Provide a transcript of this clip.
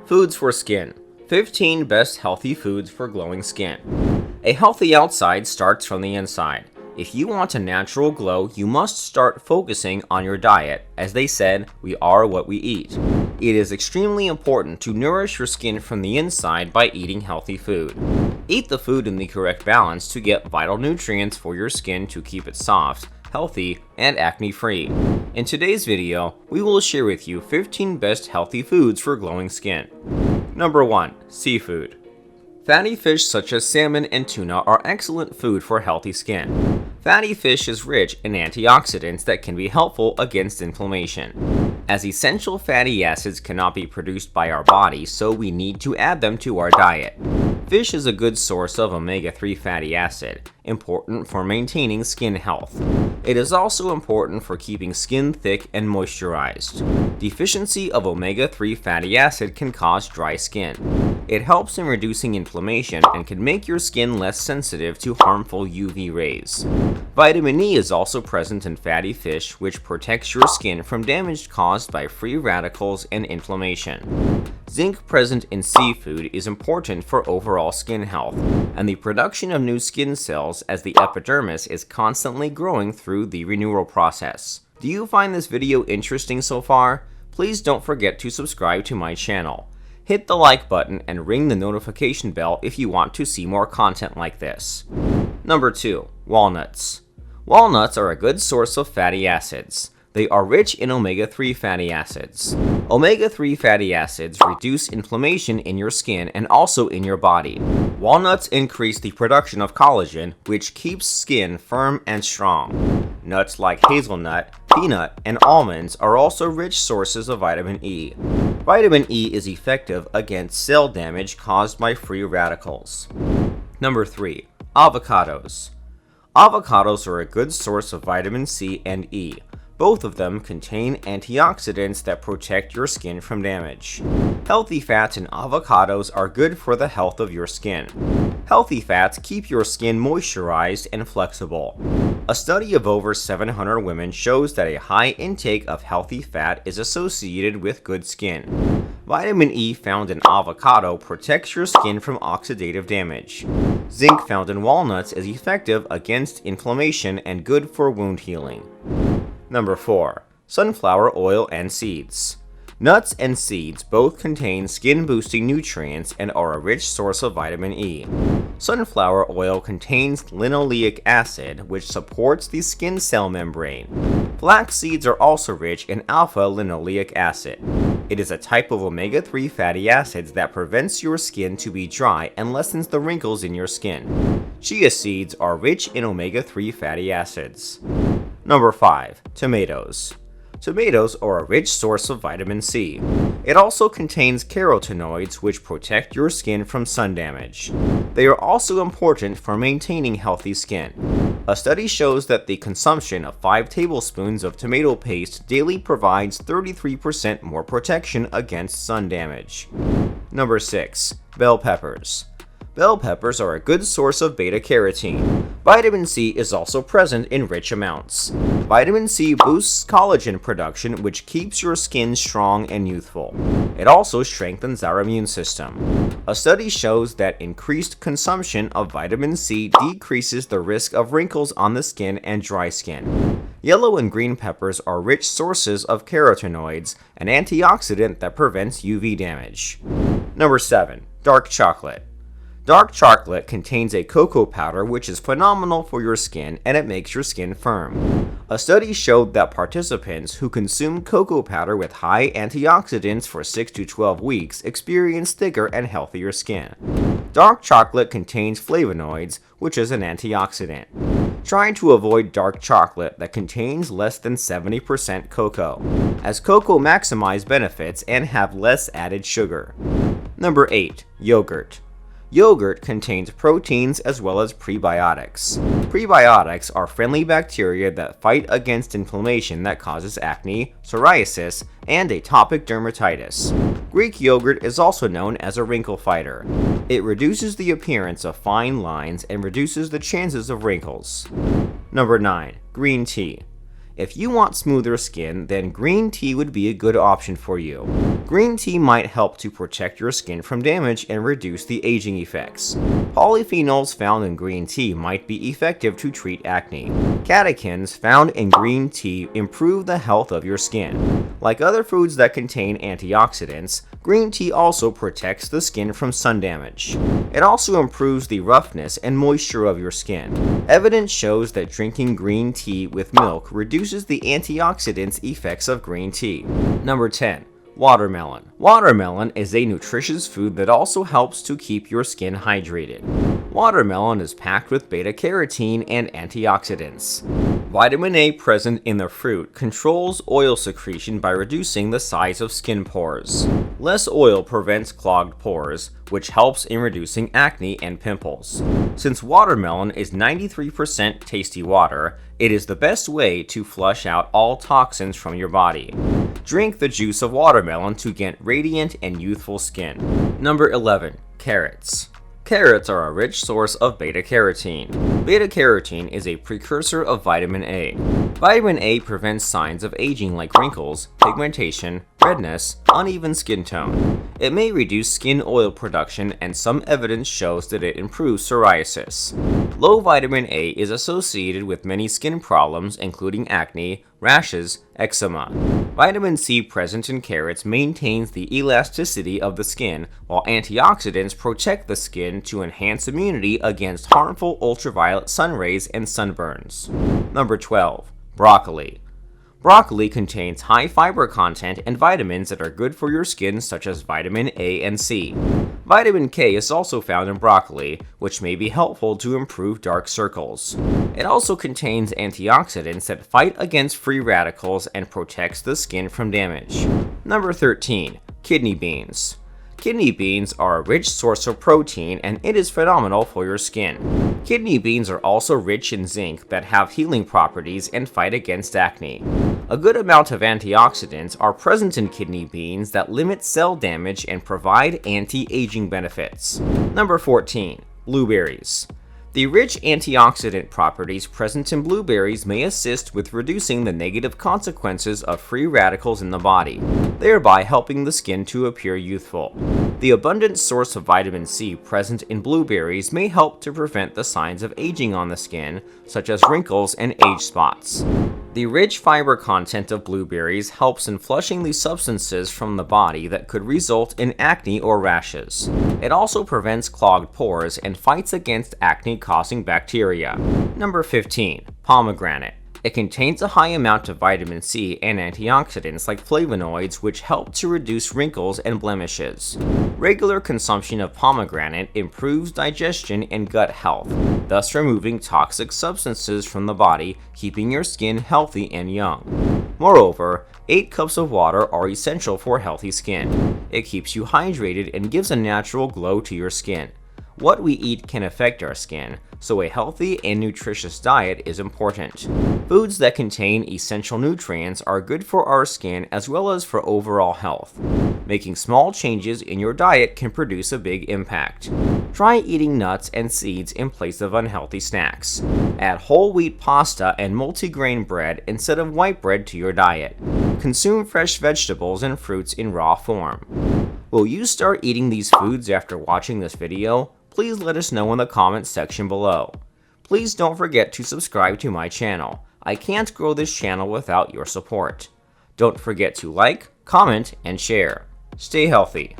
Foods for skin. 15 best healthy foods for glowing skin. A healthy outside starts from the inside. If you want a natural glow, you must start focusing on your diet. As they said, we are what we eat. It is extremely important to nourish your skin from the inside by eating healthy food. Eat the food in the correct balance to get vital nutrients for your skin to keep it soft, healthy, and acne-free. In today's video, we will share with you 15 best healthy foods for glowing skin. Number 1. Seafood. Fatty fish such as salmon and tuna are excellent food for healthy skin. Fatty fish is rich in antioxidants that can be helpful against inflammation. As essential fatty acids cannot be produced by our body, so we need to add them to our diet. Fish is a good source of omega-3 fatty acid, important for maintaining skin health. It is also important for keeping skin thick and moisturized. Deficiency of omega-3 fatty acid can cause dry skin. It helps in reducing inflammation and can make your skin less sensitive to harmful UV rays. Vitamin E is also present in fatty fish, which protects your skin from damage caused by free radicals and inflammation. Zinc present in seafood is important for overall skin health and the production of new skin cells, as the epidermis is constantly growing through the renewal process. Do you find this video interesting so far? Please don't forget to subscribe to my channel. Hit the like button and ring the notification bell if you want to see more content like this. Number 2. Walnuts. Walnuts are a good source of fatty acids. They are rich in omega-3 fatty acids. Omega-3 fatty acids reduce inflammation in your skin and also in your body. Walnuts increase the production of collagen, which keeps skin firm and strong. Nuts like hazelnut, peanut, and almonds are also rich sources of vitamin E. Vitamin E is effective against cell damage caused by free radicals. Number 3. Avocados. Avocados are a good source of vitamin C and E. Both of them contain antioxidants that protect your skin from damage. Healthy fats in avocados are good for the health of your skin. Healthy fats keep your skin moisturized and flexible. A study of over 700 women shows that a high intake of healthy fat is associated with good skin. Vitamin E found in avocado protects your skin from oxidative damage. Zinc found in walnuts is effective against inflammation and good for wound healing. Number 4. Sunflower oil and seeds. Nuts and seeds both contain skin-boosting nutrients and are a rich source of vitamin E. Sunflower oil contains linoleic acid, which supports the skin cell membrane. Flax seeds are also rich in alpha-linoleic acid. It is a type of omega-3 fatty acids that prevents your skin to be dry and lessens the wrinkles in your skin. Chia seeds are rich in omega-3 fatty acids. Number 5. Tomatoes. Tomatoes are a rich source of vitamin C. It also contains carotenoids, which protect your skin from sun damage. They are also important for maintaining healthy skin. A study shows that the consumption of 5 tablespoons of tomato paste daily provides 33% more protection against sun damage. Number 6. Bell peppers. Bell peppers are a good source of beta-carotene. Vitamin C is also present in rich amounts. Vitamin C boosts collagen production, which keeps your skin strong and youthful. It also strengthens our immune system. A study shows that increased consumption of vitamin C decreases the risk of wrinkles on the skin and dry skin. Yellow and green peppers are rich sources of carotenoids, an antioxidant that prevents UV damage. Number 7. Dark chocolate. Dark chocolate contains a cocoa powder, which is phenomenal for your skin, and it makes your skin firm. A study showed that participants who consumed cocoa powder with high antioxidants for 6 to 12 weeks experienced thicker and healthier skin. Dark chocolate contains flavonoids, which is an antioxidant. Try to avoid dark chocolate that contains less than 70% cocoa, as cocoa maximizes benefits and have less added sugar. Number 8. Yogurt. Yogurt contains proteins as well as prebiotics. Prebiotics are friendly bacteria that fight against inflammation that causes acne, psoriasis, and atopic dermatitis. Greek yogurt is also known as a wrinkle fighter. It reduces the appearance of fine lines and reduces the chances of wrinkles. Number 9. Green tea. If you want smoother skin, then green tea would be a good option for you. Green tea might help to protect your skin from damage and reduce the aging effects. Polyphenols found in green tea might be effective to treat acne. Catechins found in green tea improve the health of your skin. Like other foods that contain antioxidants, green tea also protects the skin from sun damage. It also improves the roughness and moisture of your skin. Evidence shows that drinking green tea with milk reduces the antioxidants effects of green tea. Number 10. Watermelon. Watermelon is a nutritious food that also helps to keep your skin hydrated. Watermelon is packed with beta-carotene and antioxidants. Vitamin A present in the fruit controls oil secretion by reducing the size of skin pores. Less oil prevents clogged pores, which helps in reducing acne and pimples. Since watermelon is 93% tasty water, it is the best way to flush out all toxins from your body. Drink the juice of watermelon to get radiant and youthful skin. Number 11. Carrots. Carrots are a rich source of beta-carotene. Beta-carotene is a precursor of vitamin A. Vitamin A prevents signs of aging like wrinkles, pigmentation, redness, uneven skin tone. It may reduce skin oil production, and some evidence shows that it improves psoriasis. Low vitamin A is associated with many skin problems including acne, rashes, eczema. Vitamin C present in carrots maintains the elasticity of the skin, while antioxidants protect the skin to enhance immunity against harmful ultraviolet sun rays and sunburns. Number 12. Broccoli. Broccoli contains high fiber content and vitamins that are good for your skin, such as vitamin A and C. Vitamin K is also found in broccoli, which may be helpful to improve dark circles. It also contains antioxidants that fight against free radicals and protects the skin from damage. Number 13. Kidney beans. Kidney beans are a rich source of protein, and it is phenomenal for your skin. Kidney beans are also rich in zinc that have healing properties and fight against acne. A good amount of antioxidants are present in kidney beans that limit cell damage and provide anti-aging benefits. Number 14. Blueberries. The rich antioxidant properties present in blueberries may assist with reducing the negative consequences of free radicals in the body, thereby helping the skin to appear youthful. The abundant source of vitamin C present in blueberries may help to prevent the signs of aging on the skin, such as wrinkles and age spots. The rich fiber content of blueberries helps in flushing the substances from the body that could result in acne or rashes. It also prevents clogged pores and fights against acne-causing bacteria. Number 15. Pomegranate. It contains a high amount of vitamin C and antioxidants like flavonoids, which help to reduce wrinkles and blemishes. Regular consumption of pomegranate improves digestion and gut health, thus removing toxic substances from the body, keeping your skin healthy and young. Moreover, 8 cups of water are essential for healthy skin. It keeps you hydrated and gives a natural glow to your skin. What we eat can affect our skin, so a healthy and nutritious diet is important. Foods that contain essential nutrients are good for our skin as well as for overall health. Making small changes in your diet can produce a big impact. Try eating nuts and seeds in place of unhealthy snacks. Add whole wheat pasta and multigrain bread instead of white bread to your diet. Consume fresh vegetables and fruits in raw form. Will you start eating these foods after watching this video? Please let us know in the comments section below. Please don't forget to subscribe to my channel. I can't grow this channel without your support. Don't forget to like, comment, and share. Stay healthy.